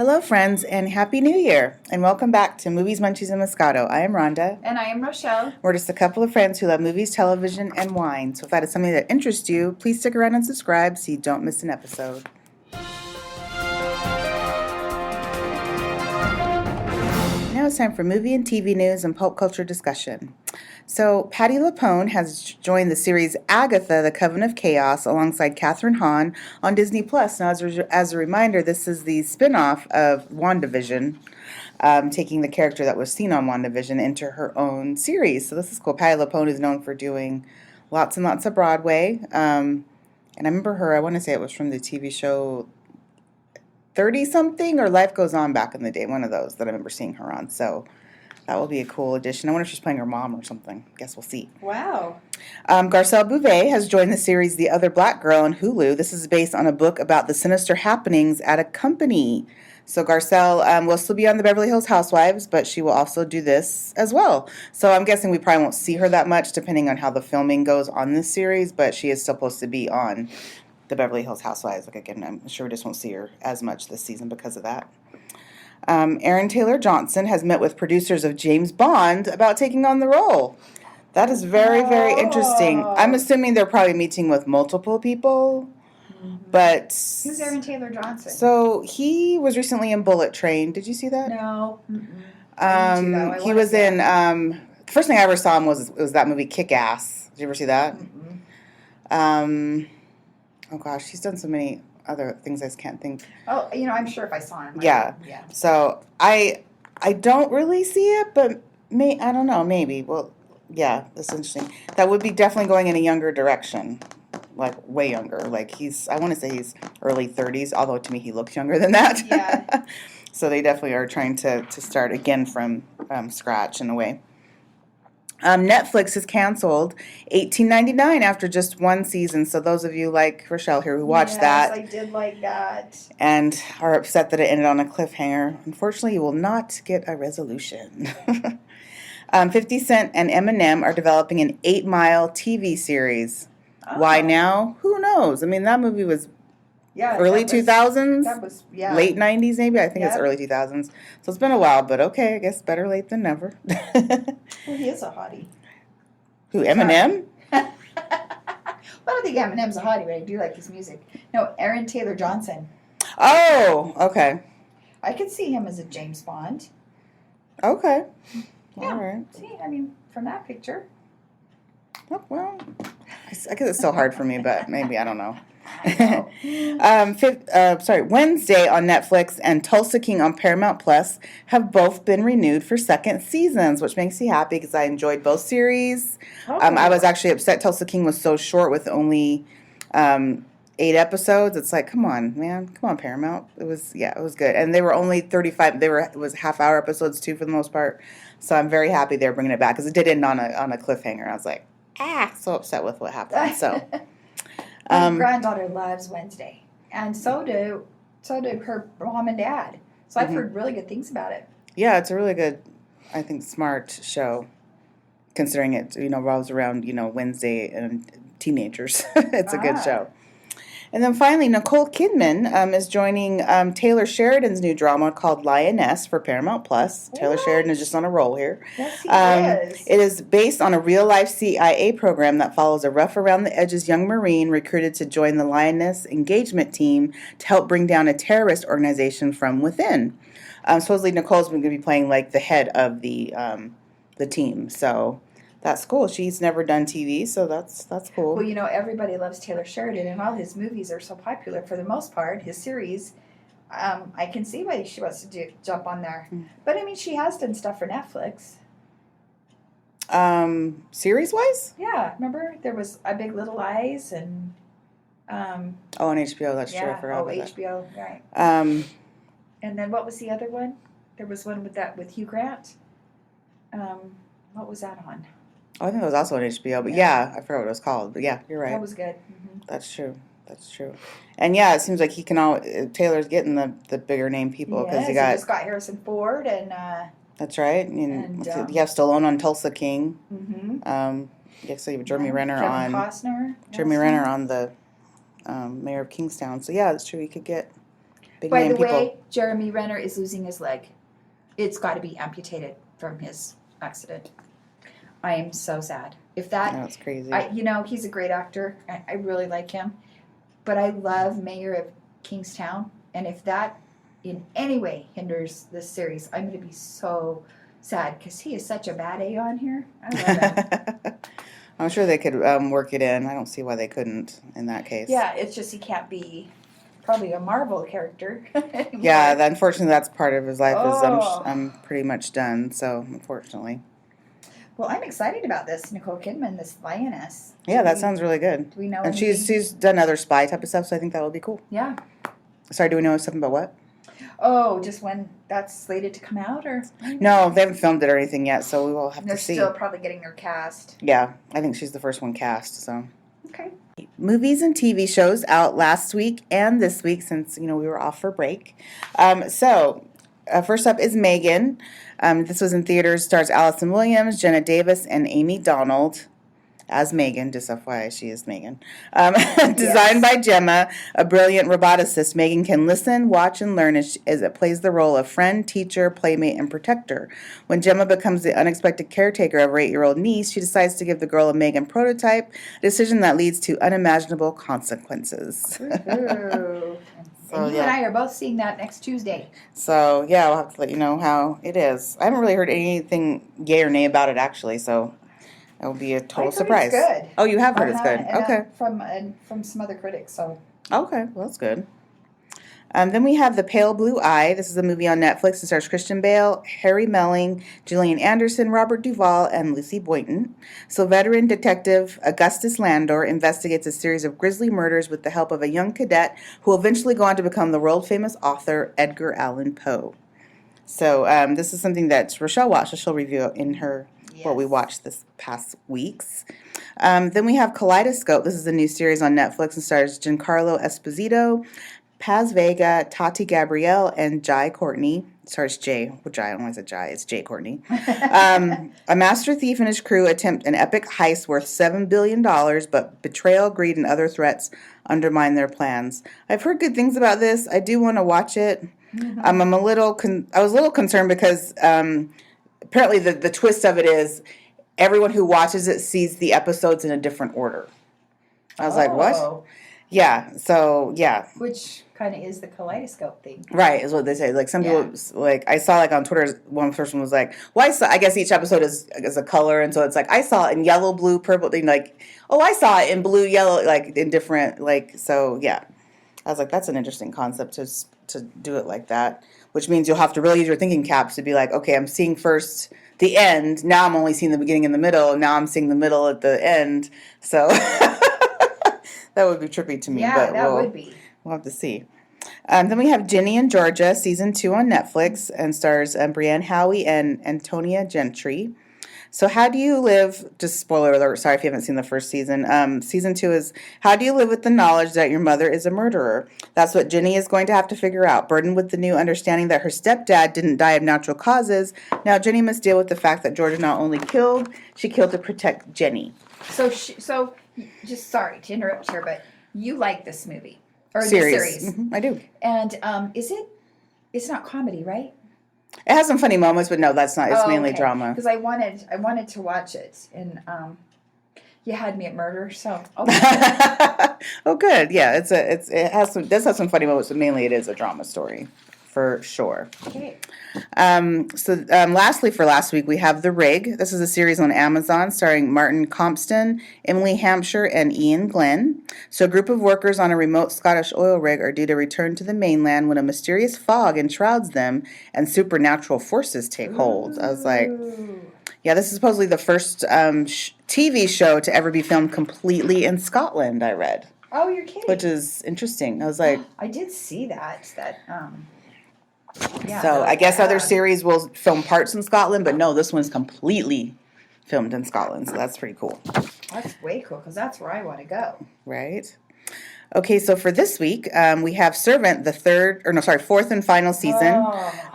Hello, friends, and Happy New Year, and welcome back to Movies, Munchies, and Moscato. I am Rhonda. And I am Rochelle. We're just a couple of friends who love movies, television, and wine. So if that is something that interests you, please stick around and subscribe so you don't miss an episode. Now it's time for movie and TV news and pulp culture discussion. So, Patti LuPone has joined the series Agatha, The Coven of Chaos, alongside Katherine Hahn on Disney+. Now, as a reminder, this is the spin-off of WandaVision, taking the character that was seen on WandaVision into her own series. So this is cool. Patti LuPone is known for doing lots and lots of Broadway. And I remember her, I want to say it was from the TV show 30-something or Life Goes On back in the day, one of those that I remember seeing her on. So that will be a cool addition. I wonder if she's playing her mom or something. Guess we'll see. Wow. Garcelle Beauvais has joined the series The Other Black Girl on Hulu. This is based on a book about the sinister happenings at a company. So Garcelle will still be on the Beverly Hills Housewives, but she will also do this as well. So I'm guessing we probably won't see her that much depending on how the filming goes on this series, but she is supposed to be on the Beverly Hills Housewives. Like, again, I'm sure we just won't see her as much this season because of that. Aaron Taylor Johnson has met with producers of James Bond about taking on the role. That is very, very interesting. I'm assuming they're probably meeting with multiple people, but... Who's Aaron Taylor Johnson? So, he was recently in Bullet Train. Did you see that? No. He was in... the first thing I ever saw him was that movie Kick-Ass. Did you ever see that? Oh, gosh, he's done so many other things I just can't think. Oh, I'm sure if I saw him. Yeah. So I don't really see it, but I don't know, maybe. Well, yeah, that's interesting. That would be definitely going in a younger direction, like way younger. Like I want to say he's early 30s, although to me he looks younger than that. Yeah. So they definitely are trying to start again from scratch in a way. Netflix has canceled $18.99 after just one season. So those of you like Rochelle here who watched that. Yes, I did like that. And are upset that it ended on a cliffhanger. Unfortunately, you will not get a resolution. 50 Cent and Eminem are developing an 8 Mile TV series. Oh. Why now? Who knows? I mean, that movie was early 2000s? That was, late 90s maybe? I think it's early 2000s. So it's been a while, but okay, I guess better late than never. Well, he is a hottie. Who, Eminem? Well, I don't think Eminem's a hottie, but I do like his music. No, Aaron Taylor Johnson. Oh, okay. I could see him as a James Bond. Okay. Yeah. All right. See, from that picture. Oh, well, I guess it's still hard for me, but maybe, I don't know. Wednesday on Netflix and Tulsa King on Paramount Plus have both been renewed for second seasons, which makes me happy because I enjoyed both series. I was actually upset Tulsa King was so short with only 8 episodes. It's like, come on, man, come on, Paramount. It was good, and they were only 35. It was half-hour episodes too for the most part. So I'm very happy they're bringing it back because it did end on a cliffhanger. I was like, so upset with what happened. So. My granddaughter loves Wednesday, and so do her mom and dad. So I've heard really good things about it. Yeah, it's a really good, I think, smart show, considering it revolves around Wednesday and teenagers. It's a good show. And then finally, Nicole Kidman is joining Taylor Sheridan's new drama called Lioness for Paramount Plus. Taylor Sheridan is just on a roll here. Yes, he is. It is based on a real-life CIA program that follows a rough-around-the-edges young Marine recruited to join the Lioness engagement team to help bring down a terrorist organization from within. Supposedly, Nicole's going to be playing like the head of the team. So that's cool. She's never done TV, so that's cool. Well, everybody loves Taylor Sheridan, and all his movies are so popular for the most part. His series, I can see why she wants to jump on there. But, she has done stuff for Netflix. Series-wise? Yeah. Remember? There was A Big Little Lies and... on HBO, that's true. I forgot about HBO, that. right. And then what was the other one? There was one with Hugh Grant. What was that on? Oh, I think it was also on HBO, but I forgot what it was called. But yeah, you're right. That was good. Mm-hmm. That's true. And it seems like he can Taylor's getting the bigger name people because he just got Harrison Ford and. That's right. And you have Stallone on Tulsa King. Mm-hmm. So you have Jeremy Renner Kevin on. Costner. Jeremy Renner on the Mayor of Kingstown. So yeah, it's true. He could get Big By name the people. way, Jeremy Renner is losing his leg. It's got to be amputated from his accident. I am so sad. If that, That's crazy. he's a great actor. I really like him. But I love Mayor of Kingstown. And if that in any way hinders this series, I'm going to be so sad because he is such a bad A on here. I love him. I'm sure they could work it in. I don't see why they couldn't in that case. Yeah, it's just he can't be probably a Marvel character anymore. Yeah, unfortunately, that's part of his life Oh. is I'm pretty much done, so unfortunately. Well, I'm excited about this. Nicole Kidman, this lioness. Yeah, that sounds really good. Do we know And anything? she's done other spy type of stuff, so I think that would be cool. Yeah. Sorry, do we know something about what? Oh, just when that's slated to come out, or? No, they haven't filmed it or anything yet, so we will have They're to see. still probably getting their cast. Yeah, I think she's the first one cast, so. Okay. Movies and TV shows out last week and this week since, we were off for break. First up is Megan. This was in theaters, stars Allison Williams, Jenna Davis, and Amy Donald as Megan, just FYI, she is Megan. Designed by Gemma, a brilliant roboticist, Megan can listen, watch, and learn as it plays the role of friend, teacher, playmate, and protector. When Gemma becomes the unexpected caretaker of her 8-year-old niece, she decides to give the girl a Megan prototype, a decision that leads to unimaginable consequences. Ooh. And you and I are both seeing that next Tuesday. So, yeah, we'll have to let you know how it is. I haven't really heard anything yay or nay about it, actually, so that will be a total surprise. It's good. Oh, you have heard it's good. And, okay. From some other critics, so. Okay, well, that's good. Then we have The Pale Blue Eye. This is a movie on Netflix. It stars Christian Bale, Harry Melling, Gillian Anderson, Robert Duvall, and Lucy Boynton. So veteran detective Augustus Landor investigates a series of grisly murders with the help of a young cadet who will eventually go on to become the world-famous author Edgar Allan Poe. So this is something that Rochelle watched, so she'll review in her what we watched this past weeks. Then we have Kaleidoscope. This is a new series on Netflix and stars Giancarlo Esposito, Paz Vega, Tati Gabrielle, and Jai Courtney. Stars Jai. I don't know why I said Jai. It's Jai Courtney. A master thief and his crew attempt an epic heist worth $7 billion, but betrayal, greed, and other threats undermine their plans. I've heard good things about this. I do want to watch it. Mm-hmm. I was a little concerned because apparently the twist of it is everyone who watches it sees the episodes in a different order. I was like, what? Yeah, so, yeah. Which kind of is the kaleidoscope thing. Right, is what they say. Like, some people, I saw, on Twitter, one person was like, well, I guess each episode is a color, and so it's like, I saw it in yellow, blue, purple, thing, I saw it in blue, yellow, in different, so, yeah. I was like, that's an interesting concept to do it like that, which means you'll have to really use your thinking caps to be like, okay, I'm seeing first the end, now I'm only seeing the beginning and the middle, and now I'm seeing the middle at the end, so... That would be trippy to me. Yeah, but that would be. We'll have to see. Then we have Ginny and Georgia, Season 2 on Netflix, and stars Brienne Howie and Antonia Gentry. So how do you live, just spoiler alert, sorry if you haven't seen the first season. Season 2 is, how do you live with the knowledge that your mother is a murderer? That's what Ginny is going to have to figure out. Burdened with the new understanding that her stepdad didn't die of natural causes, now Ginny must deal with the fact that Georgia not only killed, she killed to protect Jenny. So just sorry to interrupt here, but you like this movie or series. This series? Mm-hmm, I do. And it's not comedy, right? It has some funny moments, but no, that's not. It's mainly drama. Because I wanted to watch it, and you had me at murder, so oh, good. Yeah, it does have some funny moments, but mainly it is a drama story. For sure. Okay. Lastly, for last week, we have The Rig. This is a series on Amazon starring Martin Compston, Emily Hampshire, and Ian Glenn. So a group of workers on a remote Scottish oil rig are due to return to the mainland when a mysterious fog enshrouds them and supernatural forces take hold. I was like, yeah, this is supposedly the first TV show to ever be filmed completely in Scotland, I read. Oh, you're kidding. Which is interesting. I was like... I did see that. Yeah, so I guess other series will film parts in Scotland, but no, this one's completely filmed in Scotland, so that's pretty cool. That's way cool, because that's where I want to go. Right. Okay, so for this week, we have Servant, fourth and final season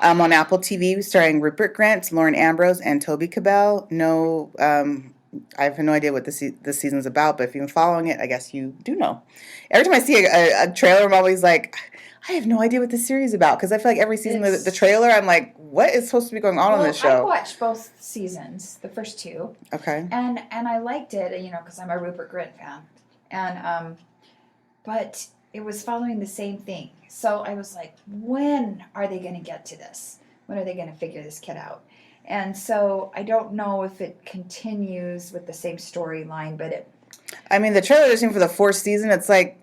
on Apple TV, starring Rupert Grint, Lauren Ambrose, and Toby Cabell. No, I have no idea what this season's about, but if you've been following it, I guess you do know. Every time I see a trailer, I'm always like... I have no idea what this series is about because I feel like every season the It's trailer, I'm like, what is supposed to be going on this I show? watched both seasons, the first two, Okay. and I liked it, because I'm a Rupert Grint fan, and but it was following the same thing. So I was like, when are they going to get to this? When are they going to figure this kid out? And so I don't know if it continues with the same storyline, but it. I mean, the trailer they're seeing for the fourth season, it's like,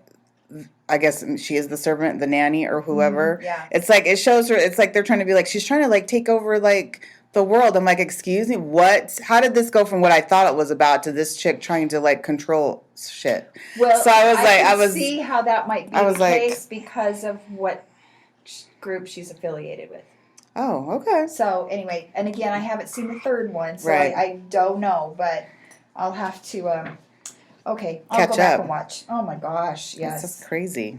I guess she is the servant, the nanny, or whoever. Yeah. It's like, it shows her, it's like they're trying to be like, she's trying to like take over like the world. I'm like, excuse me, what? How did this go from what I thought it was about to this chick trying to like control shit? Well, So I was like, I see how that might be the case because of what group she's affiliated with. Oh, okay. So anyway, and again, I haven't seen the third one, so Right. I don't know, but I'll have to. Okay, I'll Catch go back up. and watch. Oh my gosh, yes. That's just crazy.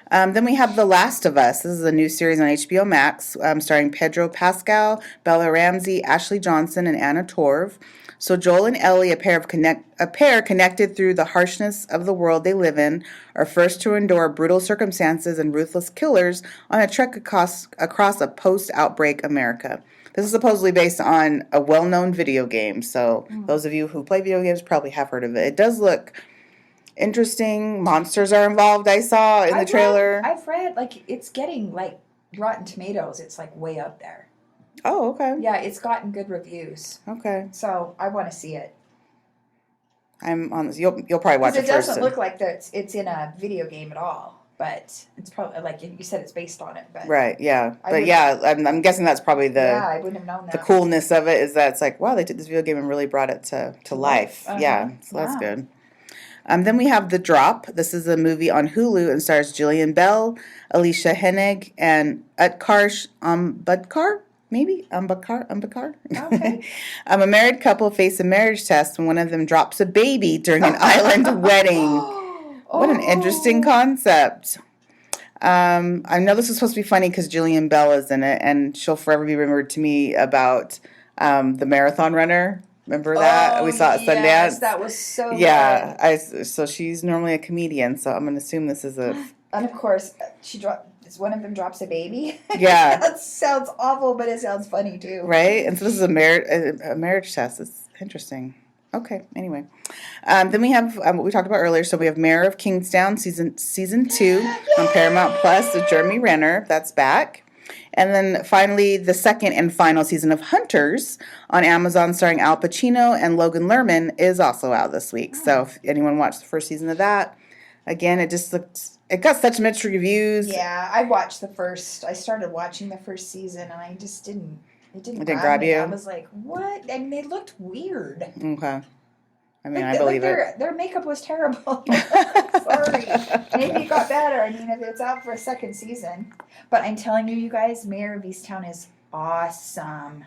Then we have The Last of Us. This is a new series on HBO Max, starring Pedro Pascal, Bella Ramsey, Ashley Johnson, and Anna Torv. So Joel and Ellie, a pair connected through the harshness of the world they live in, are first to endure brutal circumstances and ruthless killers on a trek across a post-outbreak America. This is supposedly based on a well-known video game, so those of you who play video games probably have heard of it. It does look interesting. Monsters are involved, I saw in the trailer. I've read, like, it's getting, like, Rotten Tomatoes. It's, like, way up there. Oh, okay. Yeah, it's gotten good reviews. Okay. So I want to see it. I'm on this. You'll probably watch it first. It doesn't look like it's in a video game at all. But it's probably, like you said, it's based on it. But right, yeah. But yeah, I'm guessing that's probably I wouldn't have known that. The coolness of it is that it's like, wow, they took this video game and really brought it to life. Uh-huh. Yeah, so that's good. Then we have The Drop. This is a movie on Hulu and stars Jillian Bell, Alicia Hennig, and Utkarsh Ambudkar. Maybe Ambudkar. Okay. A married couple face a marriage test when one of them drops a baby during an island wedding. What an interesting concept. I know this is supposed to be funny because Jillian Bell is in it, and she'll forever be remembered to me about the marathon runner. Remember that? We saw it at Sundance. Yes, that was so good. So she's normally a comedian, so I'm going to assume this is a... And of course, one of them drops a baby. Yeah. That sounds awful, but it sounds funny too. Right? And so this is a marriage test. It's interesting. Okay, anyway. Then we have what we talked about earlier. So we have Mayor of Kingstown, season 2 on Paramount Plus with Jeremy Renner. That's back. And then finally, the second and final season of Hunters on Amazon starring Al Pacino and Logan Lerman is also out this week. So if anyone watched the first season of that, again, it got such mixed reviews. Yeah, I started watching the first season and I just didn't. It didn't grab me. you? I was like, what? And they looked weird. Okay. I mean, I believe it. Their makeup was terrible. Sorry. Maybe it got better. I mean, if it's out for a second season. But I'm telling you guys, Mayor of Easttown is awesome.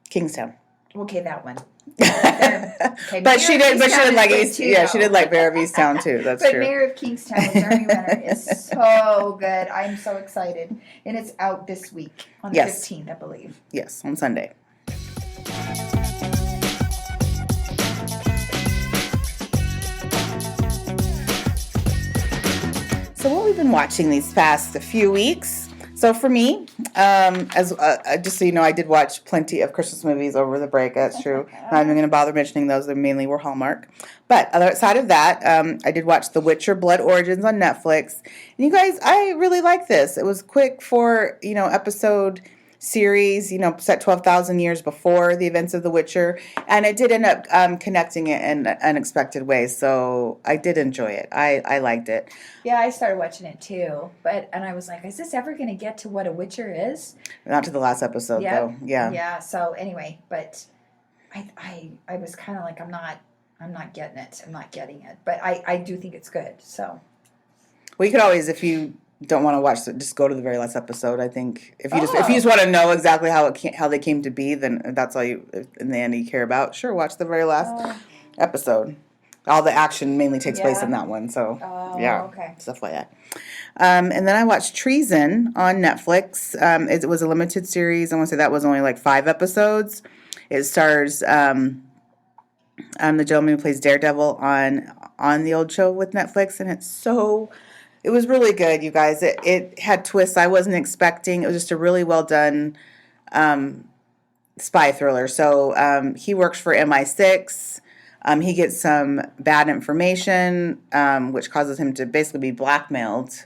Kingstown. Okay, that one. Okay, But she did like East. Yeah, she did like Mayor of Easttown too. That's but true. Mayor of Kingstown with Jeremy Renner is so good. I'm so excited, and it's out this week on the 15th, I believe. Yes, on Sunday. So what we've been watching these past few weeks. So for me, as just so you know, I did watch plenty of Christmas movies over the break. That's true. Not even going to bother mentioning those. They mainly were Hallmark. But outside of that, I did watch The Witcher: Blood Origins on Netflix. And you guys, I really like this. It was quick for episode series, set 12,000 years before the events of The Witcher, and it did end up connecting it in unexpected ways. So I did enjoy it. I liked it. Yeah, I started watching it too, and I was like, is this ever going to get to what a Witcher is? Not to the last episode though. Yeah. Yeah. So anyway, but I was kind of like, I'm not getting it. I'm not getting it, but I do think it's good. So. Well, you could always, if you don't want to watch it, just go to the very last episode. I think if you just want to know exactly how they came to be, then that's all you in the end you care about. Sure, watch the very last episode. All the action mainly takes place in that one, so stuff like that. And then I watched Treason on Netflix. It was a limited series. I want to say that was only like 5 episodes. It stars the gentleman who plays Daredevil on the old show with Netflix, and it's so It was really good, you guys. It had twists I wasn't expecting. It was just a really well done spy thriller. So he works for MI6. He gets some bad information, which causes him to basically be blackmailed.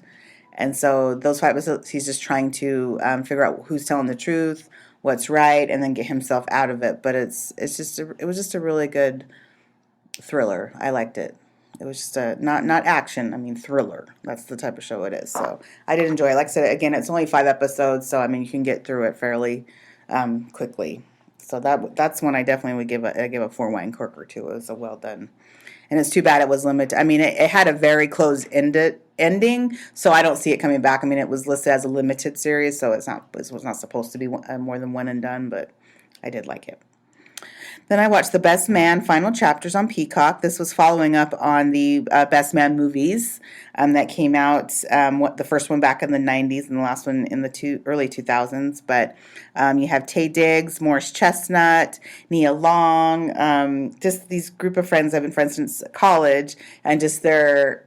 And so those 5 episodes, he's just trying to figure out who's telling the truth, what's right, and then get himself out of it. But it was just a really good thriller. I liked it. It was just a not action. I mean thriller. That's the type of show it is. So I did enjoy it. Like I said, again, it's only 5 episodes, so I mean you can get through it fairly quickly. So that's one I definitely would give a 4 wine corker to. It was a well done, and it's too bad it was limited. I mean, it had a very closed ending, so I don't see it coming back. I mean, it was listed as a limited series, so it was not supposed to be more than one and done. But I did like it. Then I watched The Best Man final chapters on Peacock. This was following up on the Best Man movies that came out. The first one back in the 90s and the last one in the early 2000s. But you have Taye Diggs, Morris Chestnut, Nia Long, just these group of friends I've been friends since college, and just their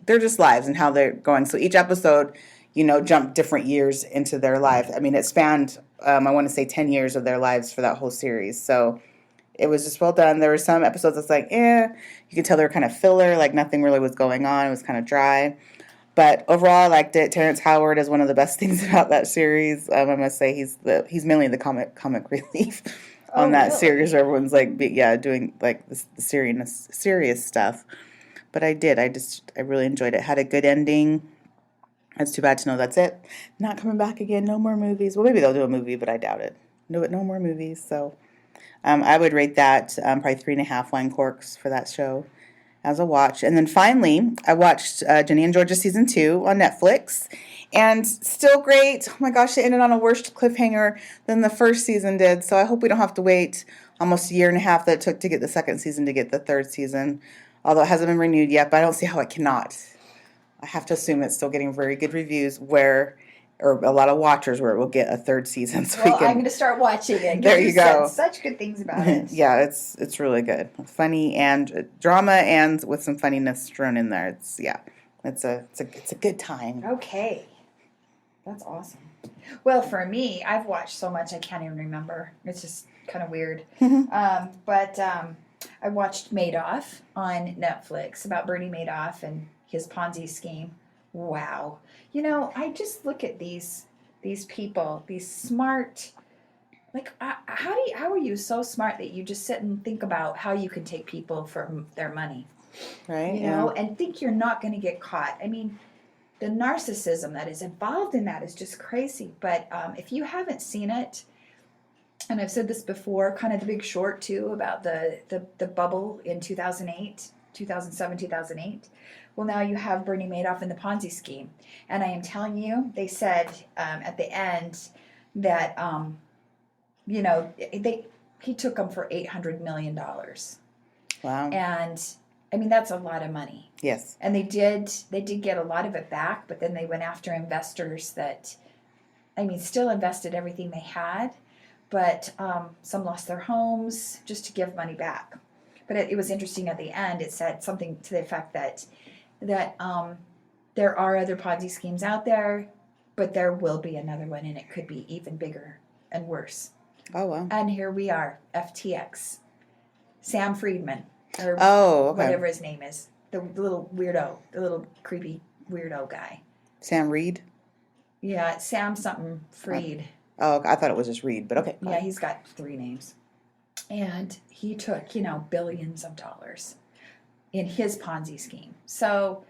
just lives and how they're going. So each episode, jumped different years into their life. I mean, it spanned, I want to say 10 years of their lives for that whole series. So it was just well done. There were some episodes that's like, you could tell they were kind of filler, like nothing really was going on. It was kind of dry. But overall, I liked it. Terrence Howard is one of the best things about that series. I must say he's mainly the comic relief on that really? series. Where everyone's like, doing like the serious stuff. But I really enjoyed it. Had a good ending. It's too bad to know that's it. Not coming back again. No more movies. Well, maybe they'll do a movie, but I doubt it. No more movies. So I would rate that probably 3.5 wine corks for that show as a watch. And then finally, I watched Jenny and Georgia season 2 on Netflix. And still great. Oh my gosh, it ended on a worse cliffhanger than the first season did. So I hope we don't have to wait almost a year and a half that it took to get the second season to get the third season. Although it hasn't been renewed yet, but I don't see how it cannot. I have to assume it's still getting very good reviews or a lot of watchers where it will get a third season. So I'm going to start watching it. There you go. Said such good things about it. Yeah, it's really good. Funny and drama and with some funniness thrown in there. It's a good time. Okay. That's awesome. Well, for me, I've watched so much I can't even remember. It's just kind of weird. But I watched Madoff on Netflix about Bernie Madoff and his Ponzi scheme. Wow. I just look at these people, these smart, like, how are you so smart that you just sit and think about how you can take people for their money? Right. And think you're not going to get caught. I mean, the narcissism that is involved in that is just crazy. But if you haven't seen it, and I've said this before, kind of The Big Short too, about the bubble in 2007, 2008. Well, now you have Bernie Madoff in the Ponzi scheme. And I am telling you, they said at the end that, he took them for $800 million. Wow. And, I mean, that's a lot of money. Yes. And they did get a lot of it back, but then they went after investors that, still invested everything they had, but some lost their homes just to give money back. But it was interesting at the end. It said something to the effect that there are other Ponzi schemes out there, but there will be another one, and it could be even bigger and worse. Oh, wow. And here we are, FTX. Sam Friedman, or whatever his name is, the little weirdo, the little creepy weirdo guy. Sam Reed? Yeah, Sam something Fried. Oh, I thought it was just Reed, but okay. Yeah, he's got 3 names. And he took, billions of dollars in his Ponzi scheme. So,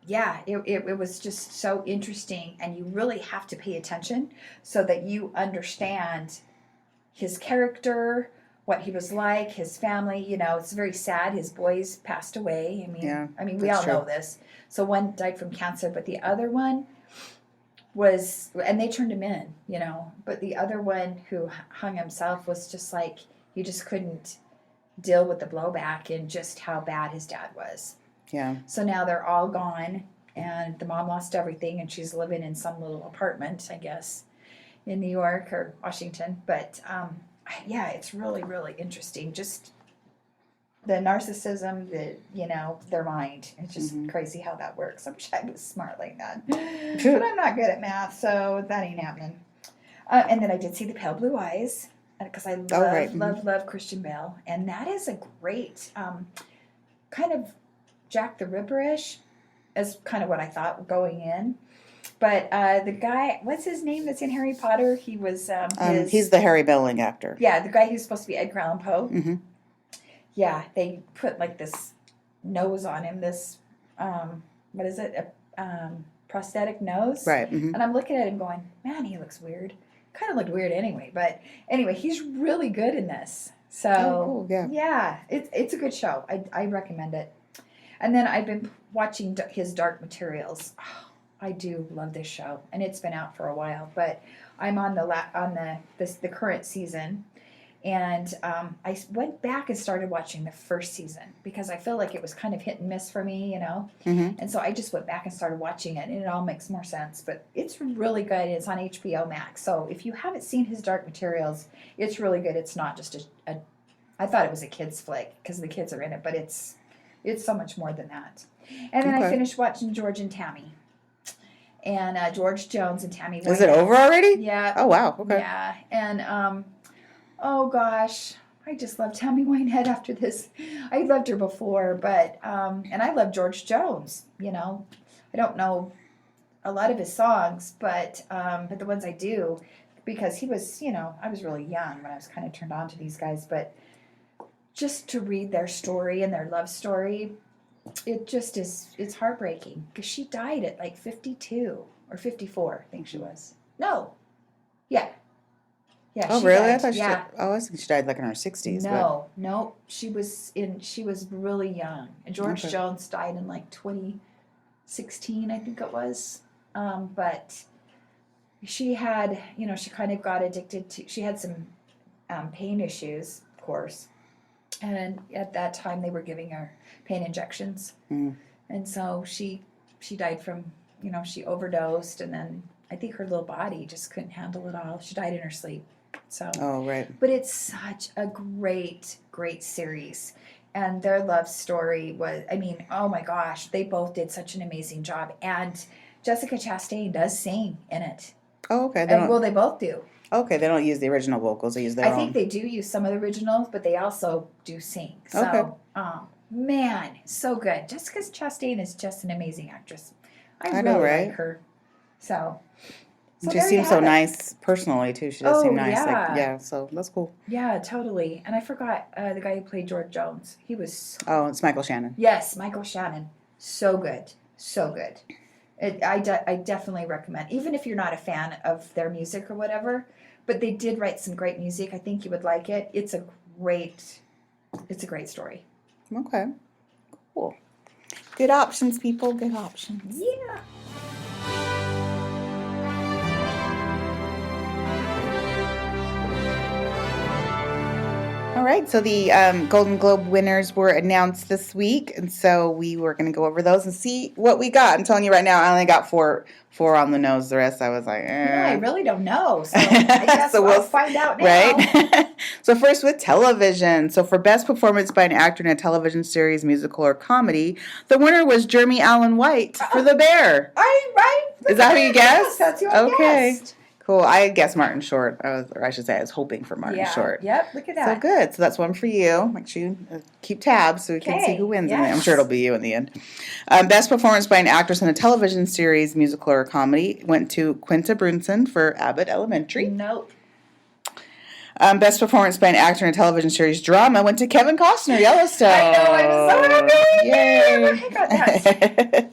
it was just so interesting, and you really have to pay attention so that you understand his character, what he was like, his family. It's very sad. His boys passed away. We all know this. So one died from cancer, but the other one and they turned him in, but the other one who hung himself was just like, he just couldn't deal with the blowback and just how bad his dad was. Yeah. So now they're all gone, and the mom lost everything, and she's living in some little apartment, I guess, in New York or Washington. But, it's really, really interesting. Just the narcissism, their mind. It's just Mhm. crazy how that works. I wish I was smart like that. But I'm not good at math, so that ain't happening. And then I did see The Pale Blue Eyes, because I Oh, right. love Christian Bale. And that is a great, kind of Jack the Ripper-ish, is kind of what I thought going in. But the guy, what's his name that's in Harry Potter? He was He's the Harry Belling actor. Yeah, the guy who's supposed to be Edgar Allan Poe. Mm-hmm. Yeah, they put like this nose on him, this, what is it, a prosthetic nose? Right. Mm-hmm. And I'm looking at him going, man, he looks weird. Kind of looked weird anyway, but anyway, he's really good in this. So, cool. Yeah. it's a good show. I recommend it. And then I've been watching his Dark Materials. Oh, I do love this show, and it's been out for a while, but I'm on the current season. And I went back and started watching the first season because I feel like it was kind of hit and miss for me, Mm-hmm. And so I just went back and started watching it, and it all makes more sense. But it's really good. It's on HBO Max. So if you haven't seen his Dark Materials, it's really good. It's not just I thought it was a kid's flick because the kids are in it, but it's so much more than that. And then I finished watching George and Tammy. And George Jones and Tammy Wynette. Is it over already? Yeah. Oh, wow. Okay. Yeah. And oh gosh, I just love Tammy Wynette after this. I loved her before, but and I love George Jones. I don't know a lot of his songs, but the ones I do, because he was, I was really young when I was kind of turned on to these guys, but just to read their story and their love story, it just is. It's heartbreaking because she died at like 52 or 54, I think she was. No, yeah. Yeah. Oh, she really? died. I thought yeah. I think she died like in her 60s. No, she was really young. And George Jones died in like 2016, I think it was. But she had, she kind of got addicted to, she had some pain issues, of course. And at that time they were giving her pain injections. Mm. And so she died from, she overdosed, and then I think her little body just couldn't handle it all. She died in her sleep. So. Oh, right. But it's such a great, great series. And their love story was, oh my gosh, they both did such an amazing job. And Jessica Chastain does sing in it. Oh, okay. They both do. Okay, they don't use the original vocals. They use their own. I think they do use some of the originals, but they also do sing. So, man, so good. Jessica Chastain is just an amazing actress. I really like her. So she seems so nice personally, too. She does seem nice. Yeah. So that's cool. Yeah, totally. And I forgot the guy who played George Jones. He was... Oh, it's Michael Shannon. Yes, Michael Shannon. So good. So good. I definitely recommend, even if you're not a fan of their music or whatever, but they did write some great music. I think you would like it. It's a great story. Okay. Cool. Good options, people. Good options. Yeah. All right, so the Golden Globe winners were announced this week, and so we were going to go over those and see what we got. I'm telling you right now, I only got four on the nose. The rest, I was like, I really don't know. So I guess so we'll find out now. Right? So first with television. So for Best Performance by an Actor in a Television Series, Musical, or Comedy, the winner was Jeremy Allen White for The Bear. Right? Is that who you guessed? Yes, that's who I guessed. Cool. I guessed Martin Short. I should say I was hoping for Martin Short. Yep, look at that. So good. So that's one for you. Make sure you keep tabs so we can see who wins. Yes. I'm sure it'll be you in the end. Best Performance by an Actress in a Television Series, Musical, or Comedy went to Quinta Brunson for Abbott Elementary. Nope. Best Performance by an Actor in a Television Series, Drama went to Kevin Costner, Yellowstone. I know. I'm so happy. Yay. I got that.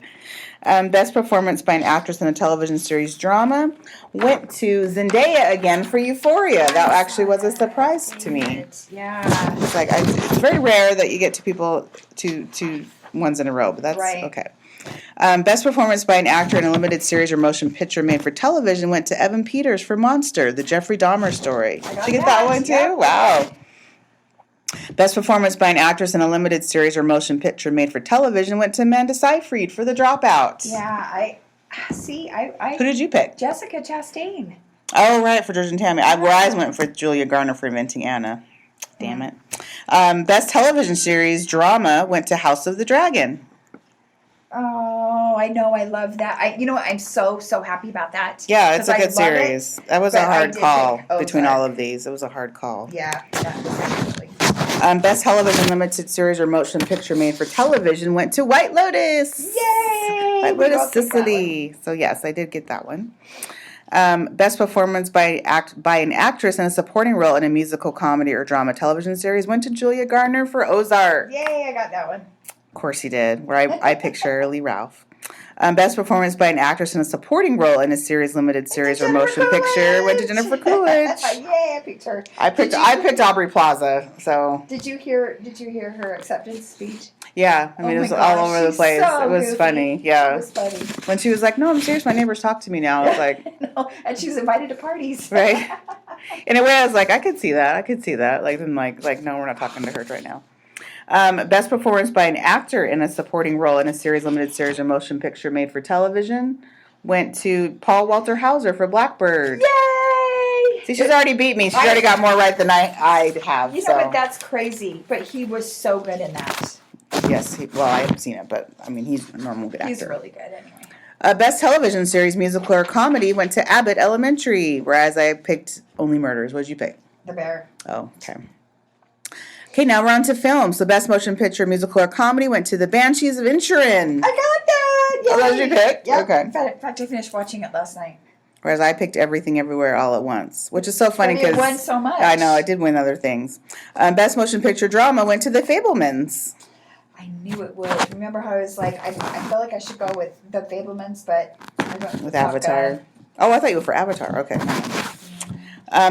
Best Performance by an Actress in a Television Series, Drama went to Zendaya again for Euphoria. That actually was a surprise to me. Yeah. It's like it's very rare that you get two people two ones in a row, but that's okay. Best Performance by an Actor in a Limited Series or Motion Picture made for television went to Evan Peters for Monster, the Jeffrey Dahmer story. Did you get that one too? Yeah. Wow. Best Performance by an Actress in a Limited Series or Motion Picture made for television went to Amanda Seyfried for The Dropout. Yeah, Who did you pick? Jessica Chastain. Oh, right, for George and Tammy. Where I went for Julia Garner for Inventing Anna. Damn it. Best television series drama went to House of the Dragon. Oh, I know. I love that. I'm so happy about that. Yeah, it's a 'Cause I good love series. it, That was a but I hard did call pick between Ozark. all of these. It was a hard call. Yeah, that was actually. Best television limited series or motion picture made for television went to White Lotus. Yay! White We Lotus both picked that one. Sicily. So yes, I did get that one. Best performance by an actress in a supporting role in a musical, comedy, or drama television series went to Julia Garner for Ozark. Yay! I got that one. Of course he did. Where I picked Shirley Ralph. Best performance by an actress in a supporting role in a series, limited series, or motion picture went to Jennifer Coolidge. Yay! I picked her. I picked Aubrey Plaza. So Did you hear her acceptance speech? yeah, I mean, Oh it was my all gosh, over the she's place. so It was goofy. funny. It Yeah. was funny. When she was like, "No, I'm serious. My neighbors talk to me now." I was like, No, and she was invited to parties. right. In a way, I was like, I could see that. I could see that. Like, then, like, no, we're not talking to her right now. Best performance by an actor in a supporting role in a series, limited series, or motion picture made for television went to Paul Walter Hauser for Blackbird. Yay! See, she's already beat me. She's already got more right than I have. You know what? That's crazy. But he was so good in that. Yes, well, I haven't seen it, but I mean, he's a normal good actor. He's really good anyway. Best television series, musical, or comedy went to Abbott Elementary, whereas I picked Only Murders. What did you pick? The Bear. Oh, okay. Okay, now we're on to film. So, best motion picture, musical, or comedy went to The Banshees of Inisherin. I got that! Yay! Oh, that was your pick? Yep. Okay. In fact, I finished watching it last night. Whereas I picked Everything Everywhere All at Once, which is so funny But it because won so much. I know I did win other things. Best motion picture drama went to The Fabelmans. I knew it would. Remember how I was like, I felt like I should go with The Fabelmans, but I went With Top Avatar. Gun. Oh, I thought you were for Avatar. Okay.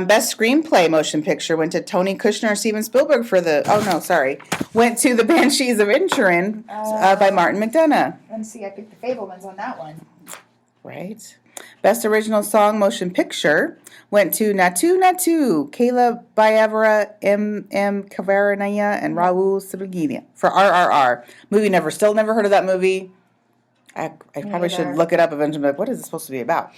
Best screenplay motion picture went to Tony Kushner or Steven Spielberg for went to The Banshees of Inisherin by Martin McDonagh. And see, I picked The Fabelmans on that one. Right. Best original song motion picture went to Natu Natu, Kayla Bayavera, M. Kavaranaya, and Raul Sibigina for RRR. Still never heard of that movie. I probably should look it up eventually. But what is it supposed to be about?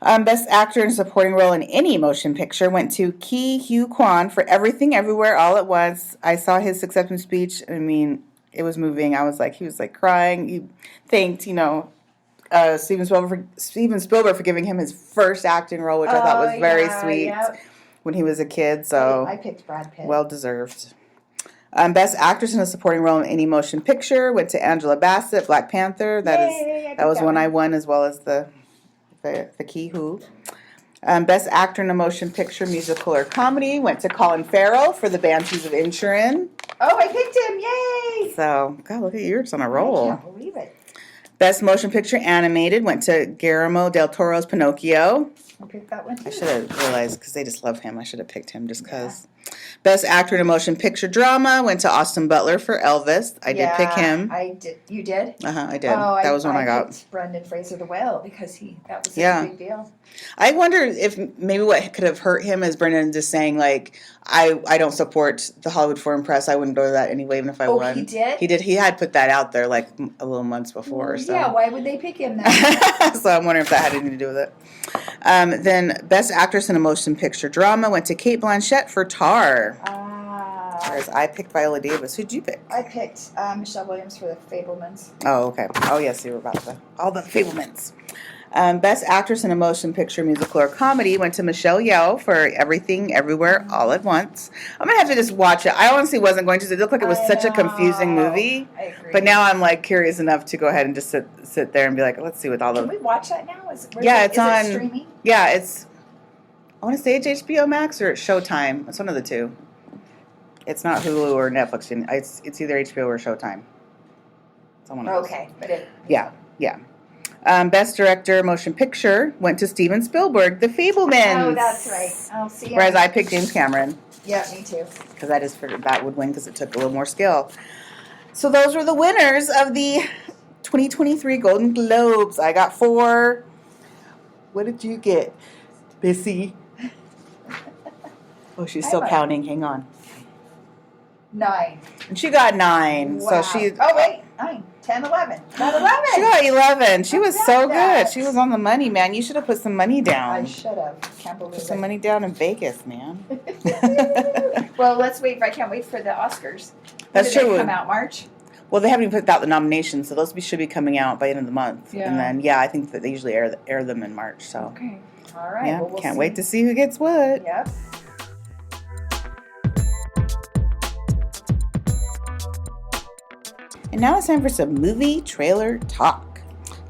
Best actor in a supporting role in any motion picture went to Ki Hugh Kwan for Everything Everywhere All at Once. I saw his acceptance speech. I mean, it was moving. He was like crying. He thanked, Steven Spielberg for giving him his first acting role, which I thought was very sweet when he was a kid. So I picked Brad Pitt. Well deserved. Best actress in a supporting role in any motion picture went to Angela Bassett, Black Panther. That was one I won, as well as the Key Who. Best actor in a motion picture, musical, or comedy went to Colin Farrell for The Banshees of Inisherin. Oh, I picked him! Yay! So, God, look at you. You're just on a roll. I can't believe it. Best motion picture animated went to Guillermo del Toro's Pinocchio. I picked that one too. I should have realized because they just love him. I should have picked him just because. Yeah. Best actor in a motion picture drama went to Austin Butler for Elvis. I did pick him. I did. You did? I did. That was one I got. Picked Brendan Fraser the Whale because that was such a big deal. I wonder if maybe what could have hurt him is Brendan just saying like, I don't support the Hollywood Foreign Press. I wouldn't go to that anyway, even if I won. He did? He did. He had put that out there like a little months before. So. Yeah, why would they pick him then? So I'm wondering if that had anything to do with it. Then Best Actress in a Motion Picture Drama went to Cate Blanchett for Tar. Whereas I picked Viola Davis. Who'd you pick? I picked Michelle Williams for The Fabelmans. Oh, okay. Oh, yes, you were about all the Fabelmans. Best Actress in a Motion Picture, Musical, or Comedy went to Michelle Yeoh for Everything, Everywhere, All at Once. I'm going to have to just watch it. I honestly wasn't going to. It looked like it was such a confusing movie. I agree. But now I'm like curious enough to go ahead and just sit there and be like, let's see what all the... Can we watch that now? Is on... it streaming? Yeah, it's... I want to say it's HBO Max or it's Showtime. It's one of the two. It's not Hulu or Netflix. It's either HBO or Showtime. It's on one of those. Okay. But yeah. Best Director Motion Picture went to Steven Spielberg, The Fabelmans. Oh, that's right. I'll see. Whereas I picked James Cameron. Yeah, me too. Because I just figured that would win because it took a little more skill. So those were the winners of the 2023 Golden Globes. I got 4. What did you get, Bissy? Oh, she's still counting. Hang on. 9. And she got 9. Wow. So she. Oh wait, 9, 10, 11. Got 11. She got 11. She was so that. good. She was on the money, man. You should have put some money down. I should have. Can't believe Put it. some money down in Vegas, man. Well, let's wait. I can't wait for the Oscars. That's When do true. They come out March. Well, they haven't even put out the nominations, so those should be coming out by the end of the month. Yeah. And then, yeah, I think that they usually air them in March. So, Okay. All right. yeah, Well, we'll can't see. wait to see who gets what. Yep. And now it's time for some movie trailer talk.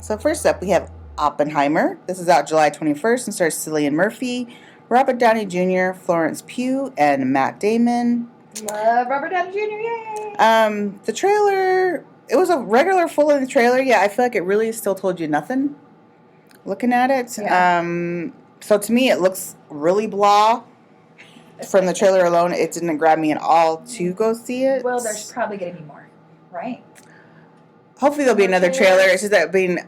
So first up, we have Oppenheimer. This is out July 21st and stars Cillian Murphy, Robert Downey Jr., Florence Pugh, and Matt Damon. Love Robert Downey Jr. Yay! The trailer, it was a regular full-length trailer. Yeah, I feel like it really still told you nothing looking at it. Yeah. So to me, it looks really blah. From the trailer alone, it didn't grab me at all to go see it. Well, there's probably going to be more, right? Hopefully there'll be another trailer. It's just that being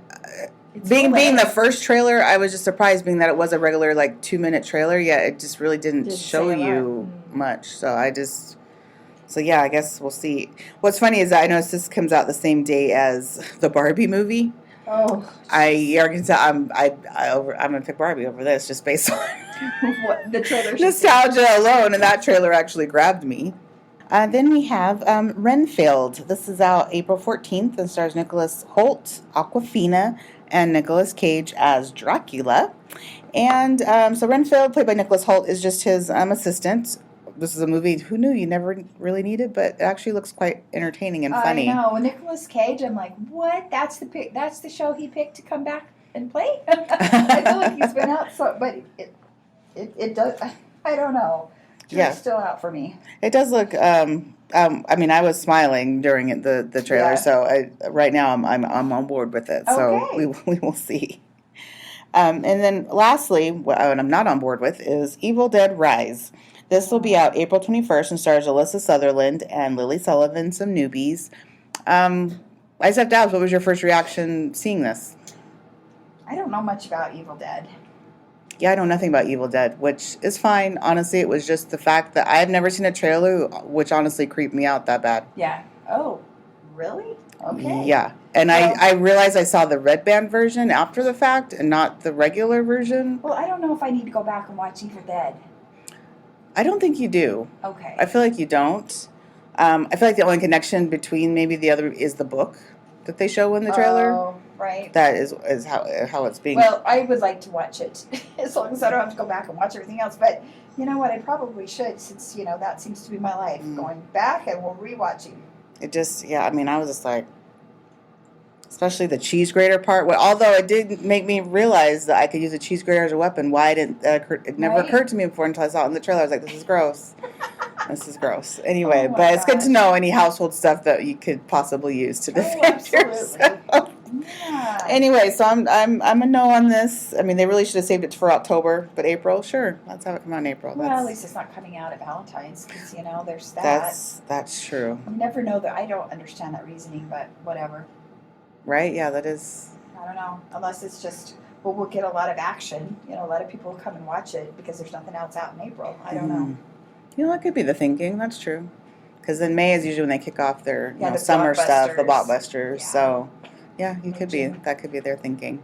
the first trailer, I was just surprised being that it was a regular 2-minute trailer. Yeah, it just really didn't show you much. So I guess we'll see. What's funny is that I noticed this comes out the same day as the Barbie movie. Oh, you can tell I'm gonna pick Barbie over this just based on what the trailer nostalgia alone, and that trailer actually grabbed me. Then we have Renfield. This is out April 14th and stars Nicholas Hoult, Awkwafina, and Nicolas Cage as Dracula. And so Renfield, played by Nicholas Hoult, is just his assistant. This is a movie, who knew you never really needed, but it actually looks quite entertaining and funny. I know. Nicolas Cage, I'm like, what? That's the show he picked to come back and play? I feel like he's been out, but it does, I don't know. It's still out for me. It does look, I was smiling during the trailer, so right now I'm on board with it, so we will see. And then lastly, what I'm not on board with is Evil Dead Rise. This will be out April 21st and stars Alyssa Sutherland and Lily Sullivan, some newbies. I just have to ask, what was your first reaction seeing this? I don't know much about Evil Dead. Yeah, I know nothing about Evil Dead, which is fine. Honestly, it was just the fact that I've never seen a trailer, which honestly creeped me out that bad. Yeah. Oh, really? Okay. Yeah. And I realized I saw the red band version after the fact and not the regular version. Well, I don't know if I need to go back and watch Evil Dead. I don't think you do. Okay. I feel like you don't. I feel like the only connection between maybe the other is the book that they show in the trailer. Oh, right. That is how it's being. Well, I would like to watch it as long as I don't have to go back and watch everything else. But you know what? I probably should, since that seems to be my life. Going back and rewatching. It just, I was just like, especially the cheese grater part. Well, although it did make me realize that I could use a cheese grater as a weapon. Why didn't it never occurred to me before until I saw it in the trailer. I was like, this is gross. This is gross. Anyway, but it's good to know any household stuff that you could possibly use to defend yourself. Yeah. Anyway, so I'm a no on this. I mean, they really should have saved it for October, but April, sure, let's have it come out in April. Well, at least it's not coming out at Valentine's, because there's that. That's true. I never know that. I don't understand that reasoning, but whatever. Right? Yeah, that is. I don't know, unless it's just we'll get a lot of action. A lot of people will come and watch it because there's nothing else out in April. I don't know. That could be the thinking. That's true. Because in May is usually when they kick off their the summer stuff, the blockbusters. Yeah. So, yeah, that could be their thinking.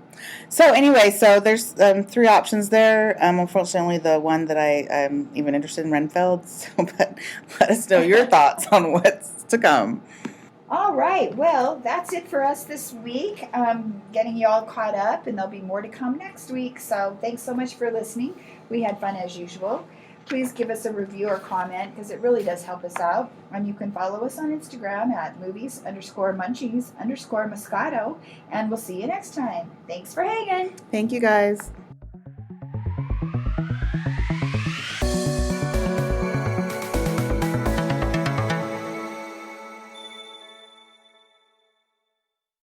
So anyway, there's 3 options there. Unfortunately, the one that I'm even interested in Renfield. So, but let us know your thoughts on what's to come. All right. Well, that's it for us this week. Getting you all caught up, and there'll be more to come next week. So thanks so much for listening. We had fun as usual. Please give us a review or comment, because it really does help us out. And you can follow us on Instagram at movies_munchies_moscato. And we'll see you next time. Thanks for hanging. Thank you, guys.